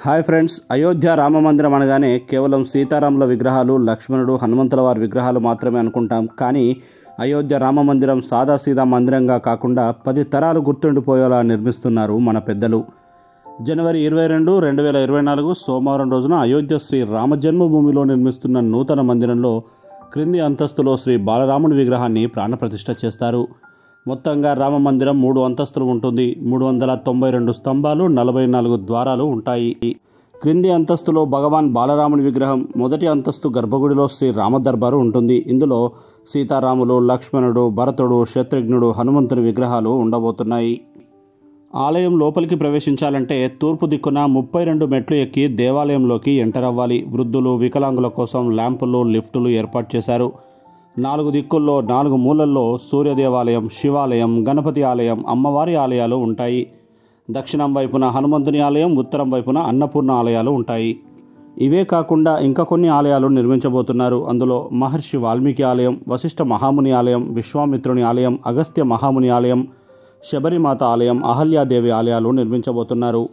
Hi friends, Ayodhya Rama మందిరం అనగానే కేవలం సీతారాముల విగ్రహాలు, లక్ష్మణుడు, హనుమంతుల వారి విగ్రహాలు మాత్రమే అనుకుంటాం. కానీ అయోధ్య రామ మందిరం సాదాసీదా మందిరంగా కాకుండా 10 తరాలు గుర్తుండిపోయేలా నిర్మిస్తున్నారు మన పెద్దలు. జనవరి 22, 2024 సోమవారం రోజున అయోధ్య శ్రీ రామ జన్మభూమిలో నిర్మిస్తున్న నూతన మందిరంలో క్రింది అంతస్తులో శ్రీ బాలరాముడి విగ్రహాన్ని ప్రాణప్రతిష్ఠ చేస్తారు. మొత్తంగా రామ మందిరం 3 అంతస్తులు ఉంటుంది. 392 స్తంభాలు, 44 ద్వారాలు ఉంటాయి. క్రింది అంతస్తులో భగవాన్ బాలరాముడి విగ్రహం, మొదటి అంతస్తు గర్భగుడిలో శ్రీ రామ దర్బారు ఉంటుంది. ఇందులో సీతారాములు, లక్ష్మణుడు, భరతుడు, శత్రుఘ్నుడు, హనుమంతుని విగ్రహాలు ఉండబోతున్నాయి. ఆలయం లోపలికి ప్రవేశించాలంటే తూర్పు దిక్కున 32 మెట్లు ఎక్కి దేవాలయంలోకి ఎంటర్ అవ్వాలి. వృద్ధులు, వికలాంగుల కోసం ల్యాంపులు, లిఫ్టులు ఏర్పాటు చేశారు. 4 దిక్కుల్లో 4 మూలల్లో సూర్య దేవాలయం, శివాలయం, గణపతి ఆలయం, అమ్మవారి ఆలయాలు ఉంటాయి. దక్షిణం వైపున హనుమంతుని ఆలయం, ఉత్తరం వైపున అన్నపూర్ణ ఆలయాలు ఉంటాయి. ఇవే కాకుండా ఇంకా కొన్ని ఆలయాలు నిర్మించబోతున్నారు. అందులో మహర్షి వాల్మీకి ఆలయం, వశిష్ఠ మహాముని ఆలయం, విశ్వామిత్రుని ఆలయం, అగస్త్య మహాముని ఆలయం, శబరిమాత ఆలయం, అహల్యాదేవి ఆలయాలు నిర్మించబోతున్నారు.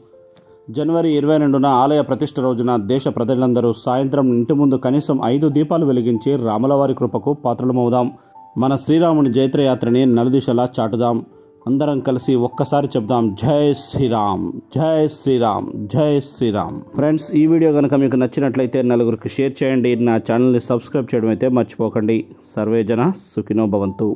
జనవరి 22న ఆలయ ప్రతిష్ఠ రోజున దేశ ప్రజలందరూ సాయంత్రం ఇంటి ముందు కనీసం 5 దీపాలు వెలిగించి రాములవారి కృపకు పాత్రలమవుదాం. మన శ్రీరాముని జైత్రయాత్రని నలుదిశలా చాటుదాం. అందరం కలిసి ఒక్కసారి చెప్దాం, జై శ్రీరామ్, జై శ్రీరామ్, జై శ్రీరామ్. ఫ్రెండ్స్, ఈ వీడియో కనుక మీకు నచ్చినట్లయితే నలుగురికి షేర్ చేయండి. నా ఛానల్ని సబ్స్క్రైబ్ చేయడం అయితే మర్చిపోకండి. సర్వే జన సుఖినో భవంతు.